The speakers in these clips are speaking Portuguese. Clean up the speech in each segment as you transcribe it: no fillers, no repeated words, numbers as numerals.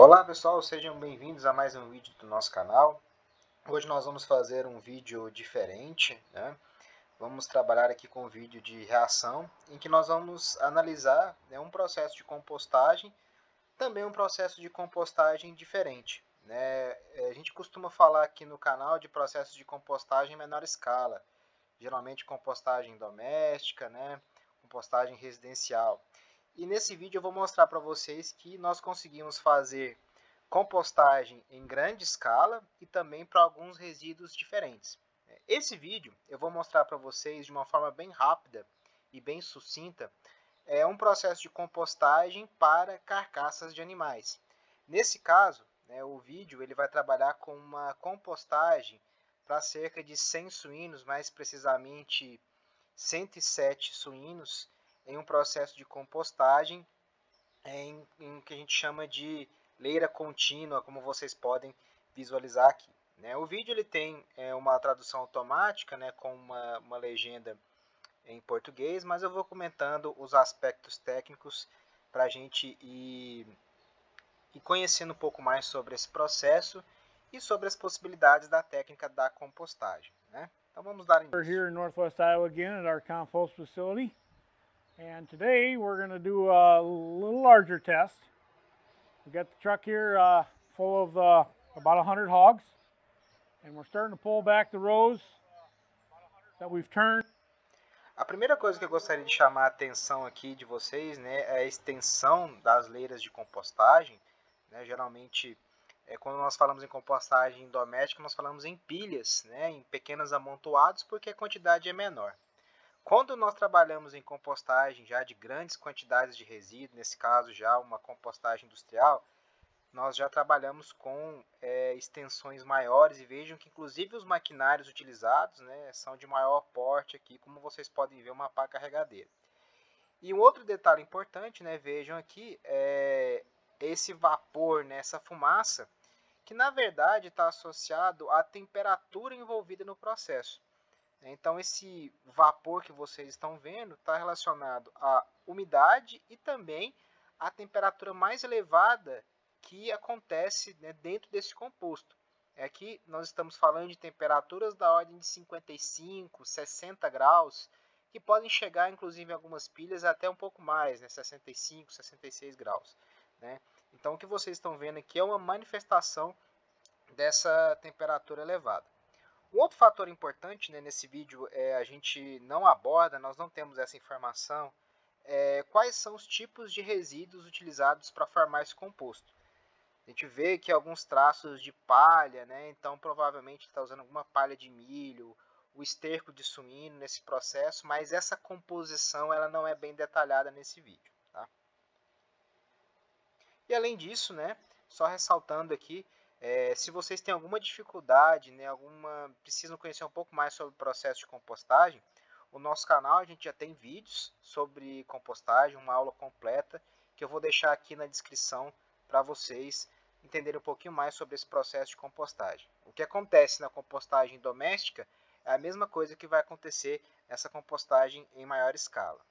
Olá pessoal, sejam bem-vindos a mais um vídeo do nosso canal. Hoje nós vamos fazer um vídeo diferente, né? Vamos trabalhar aqui com um vídeo de reação, em que nós vamos analisar, né, um processo de compostagem, também um processo de compostagem diferente, né? A gente costuma falar aqui no canal de processos de compostagem em menor escala, geralmente compostagem doméstica, né? Compostagem residencial. E nesse vídeo eu vou mostrar para vocês que nós conseguimos fazer compostagem em grande escala e também para alguns resíduos diferentes. Esse vídeo eu vou mostrar para vocês de uma forma bem rápida e bem sucinta um processo de compostagem para carcaças de animais. Nesse caso, o vídeo ele vai trabalhar com uma compostagem para cerca de 100 suínos, mais precisamente 107 suínos, em um processo de compostagem em que a gente chama de leira contínua, como vocês podem visualizar aqui. O vídeo ele tem uma tradução automática, com uma legenda em português, mas eu vou comentando os aspectos técnicos para a gente ir conhecendo um pouco mais sobre esse processo e sobre as possibilidades da técnica da compostagem. Então vamos dar início. We're here in Northwest Iowa again at our compost facility, and today we're going to do a little larger test. We got the truck here full of about 100 hogs, and we're starting to pull back the rows that we've turned. A primeira coisa que eu gostaria de chamar a atenção aqui de vocês, é a extensão das leiras de compostagem. Geralmente, quando nós falamos em compostagem doméstica, nós falamos em pilhas, em pequenos amontoados, porque a quantidade é menor. Quando nós trabalhamos em compostagem já de grandes quantidades de resíduo, nesse caso já uma compostagem industrial, nós já trabalhamos com extensões maiores, e vejam que inclusive os maquinários utilizados são de maior porte aqui, como vocês podem ver, uma pá carregadeira. E um outro detalhe importante, vejam aqui, esse vapor, essa fumaça, que na verdade está associado à temperatura envolvida no processo. Então esse vapor que vocês estão vendo está relacionado à umidade e também à temperatura mais elevada que acontece dentro desse composto. Aqui nós estamos falando de temperaturas da ordem de 55, 60 graus, que podem chegar inclusive em algumas pilhas até um pouco mais, 65, 66 graus. Então o que vocês estão vendo aqui é uma manifestação dessa temperatura elevada. Um outro fator importante nesse vídeo a gente não aborda, nós não temos essa informação, quais são os tipos de resíduos utilizados para formar esse composto. A gente vê que alguns traços de palha, então provavelmente está usando alguma palha de milho, o esterco de suíno nesse processo, mas essa composição ela não é bem detalhada nesse vídeo. Tá? E além disso, só ressaltando aqui, se vocês têm alguma dificuldade, precisam conhecer um pouco mais sobre o processo de compostagem, o nosso canal a gente já tem vídeos sobre compostagem, uma aula completa, que eu vou deixar aqui na descrição para vocês entenderem um pouquinho mais sobre esse processo de compostagem. O que acontece na compostagem doméstica é a mesma coisa que vai acontecer nessa compostagem em maior escala.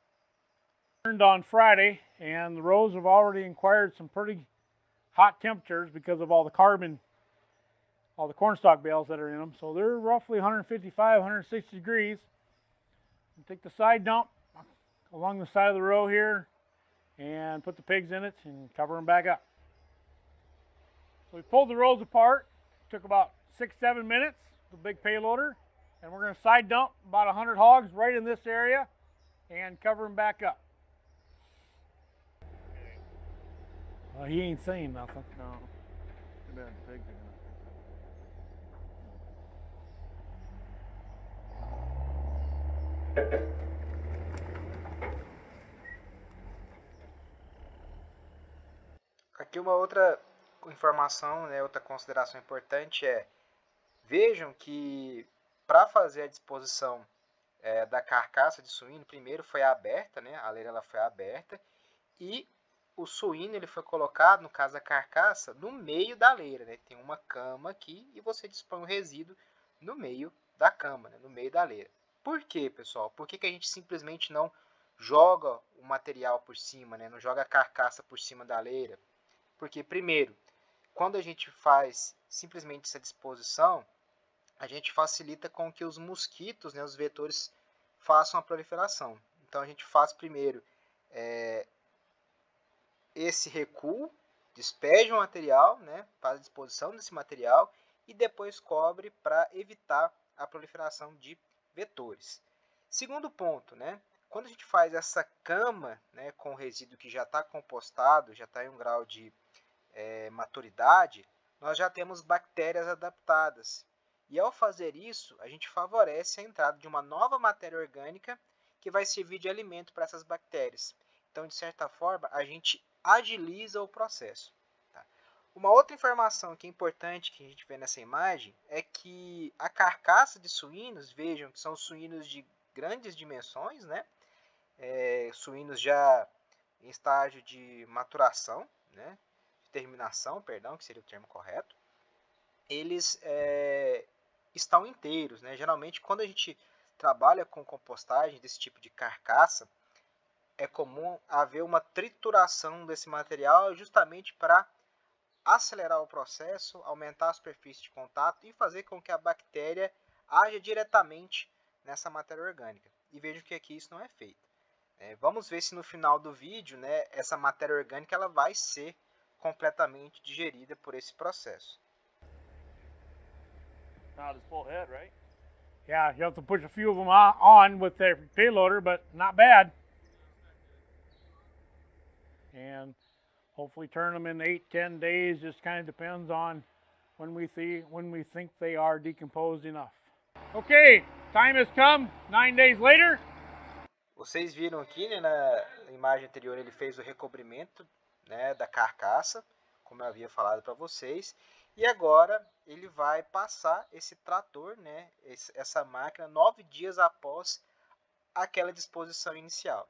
On Friday, and the rows have already acquired some pretty hot temperatures because of all the carbon, all the cornstalk bales that are in them. So they're roughly 155, 160 degrees. And take the side dump along the side of the row here and put the pigs in it and cover them back up. So we pulled the rows apart. It took about 6-7 minutes, the big payloader, and we're going to side dump about 100 hogs right in this area and cover them back up. He ain't saying nothing. No. Too bad the pigs are gonna. Aqui uma outra informação, outra consideração importante vejam que para fazer a disposição da carcaça de suíno, primeiro foi aberta, a leira ela foi aberta, e o suíno ele foi colocado, no caso da carcaça, no meio da leira. Tem uma cama aqui e você dispõe o resíduo no meio da cama, no meio da leira. Por quê, pessoal? Por que a gente simplesmente não joga o material por cima, não joga a carcaça por cima da leira? Porque, primeiro, quando a gente faz simplesmente essa disposição, a gente facilita com que os mosquitos, né, os vetores, façam a proliferação. Então a gente faz primeiro esse recuo, despeja o material, né, faz a disposição desse material e depois cobre para evitar a proliferação de vetores. Segundo ponto, né, quando a gente faz essa cama, né, com o resíduo que já está compostado, já está em um grau de maturidade, nós já temos bactérias adaptadas. E ao fazer isso, a gente favorece a entrada de uma nova matéria orgânica que vai servir de alimento para essas bactérias. Então, de certa forma, a gente agiliza o processo. Tá? Uma outra informação que é importante que a gente vê nessa imagem é que a carcaça de suínos, vejam que são suínos de grandes dimensões, né? Suínos já em estágio de maturação, né? Terminação, perdão, que seria o termo correto, eles estão inteiros, né? Geralmente, quando a gente trabalha com compostagem desse tipo de carcaça, é comum haver uma trituração desse material justamente para acelerar o processo, aumentar a superfície de contato e fazer com que a bactéria haja diretamente nessa matéria orgânica. E vejo que aqui isso não é feito. Vamos ver se no final do vídeo, né, essa matéria orgânica ela vai ser completamente digerida por esse processo. Not his full head, right? Yeah, you have to push a few of them on with their payloader, but not bad. And hopefully turn them in 8-10 days. Just kind of depends on when we think they are decomposed enough. Okay, time has come. 9 days later. Vocês viram aqui, né, na imagem anterior, ele fez o recobrimento, né, da carcaça, como eu havia falado para vocês. E agora ele vai passar esse trator, né, essa máquina, 9 dias após aquela disposição inicial.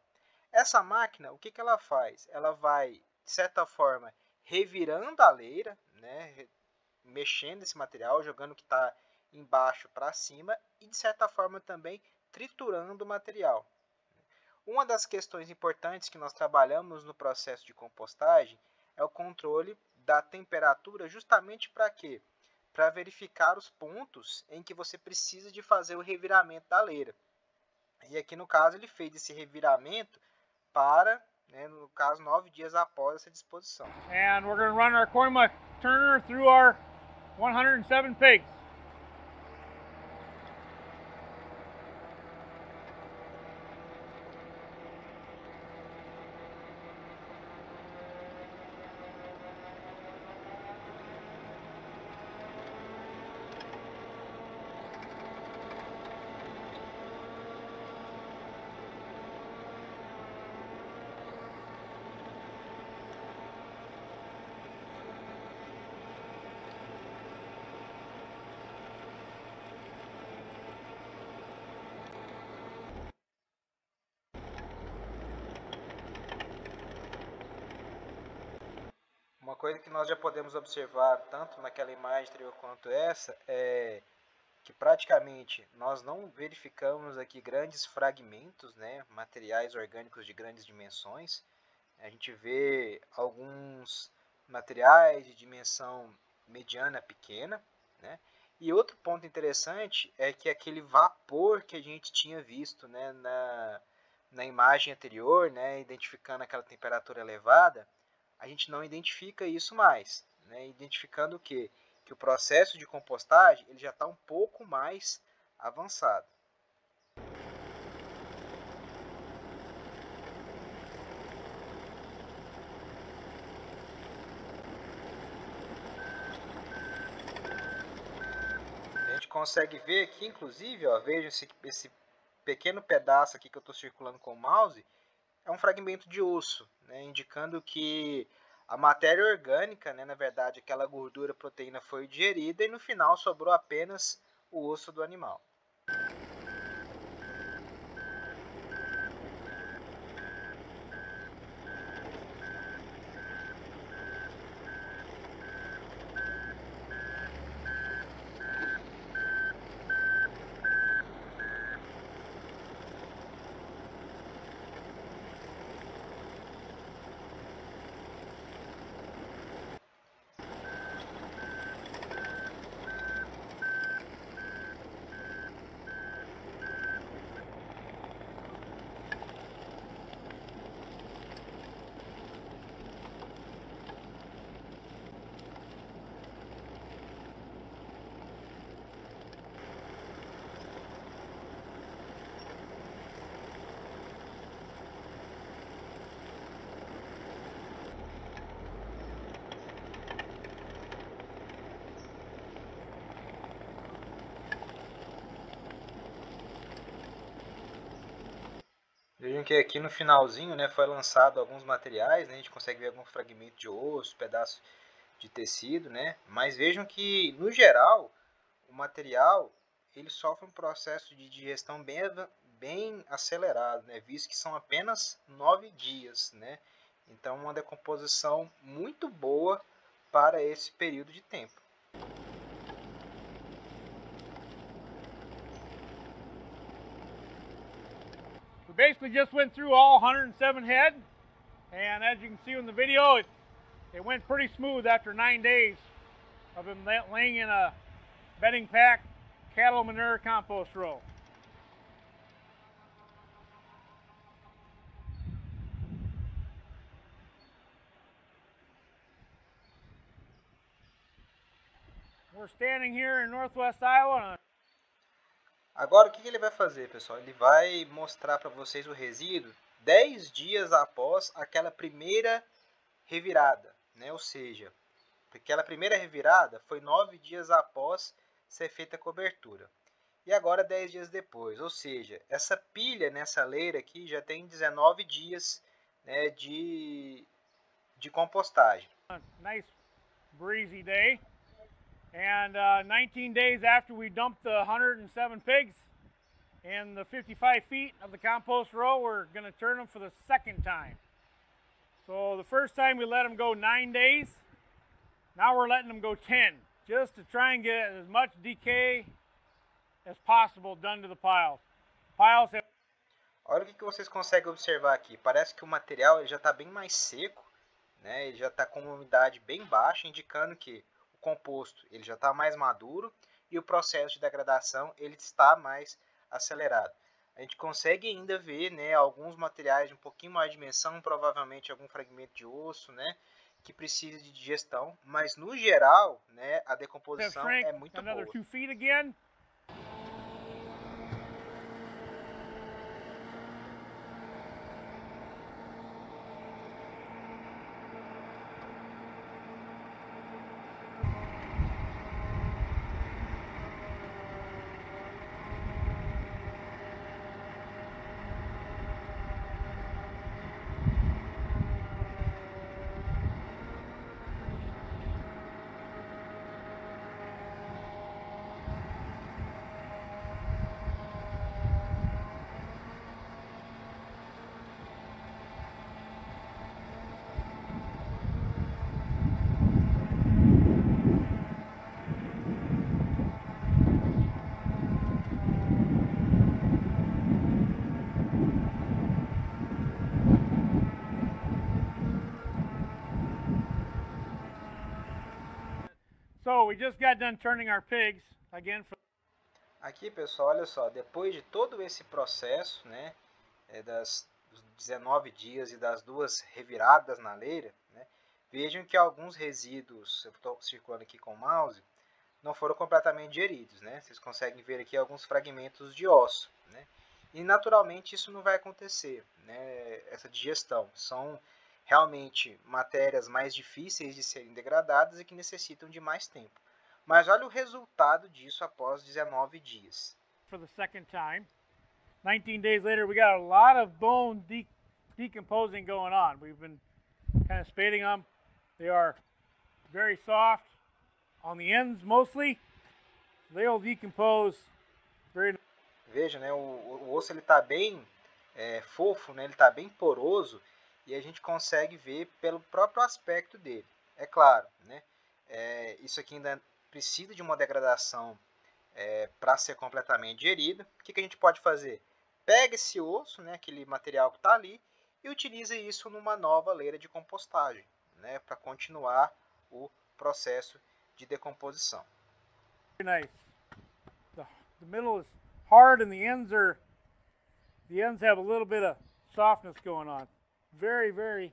Essa máquina, o que ela faz? Ela vai, de certa forma, revirando a leira, né, mexendo esse material, jogando o que está embaixo para cima e, de certa forma, também triturando o material. Uma das questões importantes que nós trabalhamos no processo de compostagem é o controle da temperatura, justamente para quê? Para verificar os pontos em que você precisa de fazer o reviramento da leira. E aqui no caso ele fez esse reviramento para, né, no caso, 9 dias após essa disposição. And we're going to run our Koima turner through our 107 pigs. Uma coisa que nós já podemos observar tanto naquela imagem anterior quanto essa é que praticamente nós não verificamos aqui grandes fragmentos, né, materiais orgânicos de grandes dimensões. A gente vê alguns materiais de dimensão mediana pequena, né? E outro ponto interessante é que aquele vapor que a gente tinha visto, né, na imagem anterior, né, identificando aquela temperatura elevada, a gente não identifica isso mais, né, identificando o quê? Que o processo de compostagem ele já está um pouco mais avançado. A gente consegue ver aqui, inclusive, ó, veja esse pequeno pedaço aqui que eu estou circulando com o mouse, é um fragmento de osso, né, indicando que a matéria orgânica, né, na verdade, aquela gordura, proteína foi digerida e no final sobrou apenas o osso do animal. Vejam que aqui no finalzinho, né, foi lançado alguns materiais, né, a gente consegue ver alguns fragmentos de osso, pedaços de tecido, né, mas vejam que, no geral, o material ele sofre um processo de digestão bem acelerado, né, visto que são apenas 9 dias, né, então uma decomposição muito boa para esse período de tempo. We basically just went through all 107 head, and as you can see in the video, it went pretty smooth after 9 days of him laying in a bedding pack cattle manure compost row. We're standing here in northwest Iowa. Agora o que ele vai fazer, pessoal? Ele vai mostrar para vocês o resíduo 10 dias após aquela primeira revirada, né? Ou seja, aquela primeira revirada foi 9 dias após ser feita a cobertura. E agora 10 dias depois, ou seja, essa pilha nessa leira aqui já tem 19 dias, né, de compostagem. Nice breezy day. And 19 days after we dumped the 107 pigs in the 55 feet of the compost row, we're going to turn them for the second time. So the first time we let them go 9 days, now we're letting them go 10, just to try and get as much decay as possible done to the piles. Piles have... Olha o que vocês conseguem observar aqui. Parece que o material ele já está bem mais seco, né? Ele já está com uma umidade bem baixa, indicando que o composto ele já está mais maduro e o processo de degradação ele está mais acelerado. A gente consegue ainda ver, né, alguns materiais de um pouquinho mais de dimensão, provavelmente algum fragmento de osso, né, que precisa de digestão, mas no geral, né, a decomposição é muito boa. So we just got done turning our pigs again. Aqui, pessoal, olha só, depois de todo esse processo, né, dos 19 dias e das duas reviradas na leira, né, vejam que alguns resíduos, eu estou circulando aqui com o mouse, não foram completamente digeridos, né? Vocês conseguem ver aqui alguns fragmentos de osso, né? E naturalmente isso não vai acontecer, né? Essa digestão são realmente matérias mais difíceis de serem degradadas e que necessitam de mais tempo. Mas olha o resultado disso após 19 dias. For the second time, 19 days later, we got a lot of bone decomposing going on. We've been kind of spading them. They are very soft on the ends mostly. They'll decompose very. Veja, né? O osso ele está bem fofo, né? Ele está bem poroso e a gente consegue ver pelo próprio aspecto dele. É claro, né? Isso aqui ainda precisa de uma degradação para ser completamente digerido. O que a gente pode fazer? Pega esse osso, né? Aquele material que está ali, e utiliza isso numa nova leira de compostagem, né? Para continuar o processo de decomposição. Very nice. The middle is hard and the ends have a little bit of softness going on. Very, very,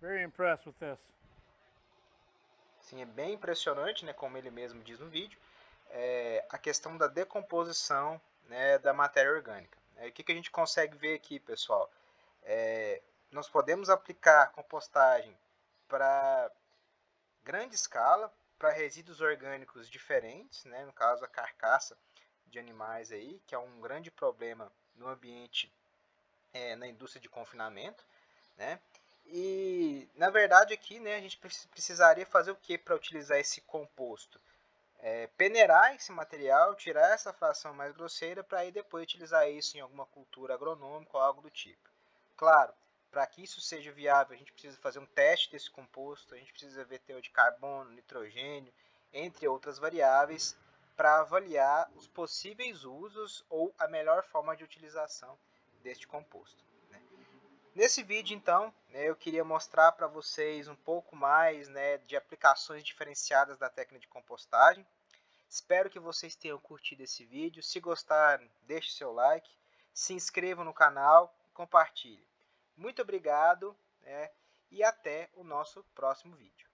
very impressed with this. Sim, é bem impressionante, né, como ele mesmo diz no vídeo, a questão da decomposição, né, da matéria orgânica. O que a gente consegue ver aqui, pessoal? Nós podemos aplicar compostagem para grande escala, para resíduos orgânicos diferentes, né, no caso a carcaça de animais aí, que é um grande problema no ambiente na indústria de confinamento, né? E na verdade aqui, né, a gente precisaria fazer o que para utilizar esse composto? Peneirar esse material, tirar essa fração mais grosseira para aí depois utilizar isso em alguma cultura agronômica ou algo do tipo. Claro, para que isso seja viável, a gente precisa fazer um teste desse composto, a gente precisa ver teor de carbono, nitrogênio, entre outras variáveis, para avaliar os possíveis usos ou a melhor forma de utilização deste composto. Nesse vídeo, então, eu queria mostrar para vocês um pouco mais de aplicações diferenciadas da técnica de compostagem. Espero que vocês tenham curtido esse vídeo. Se gostaram, deixe seu like, se inscreva no canal e compartilhe. Muito obrigado, e até o nosso próximo vídeo.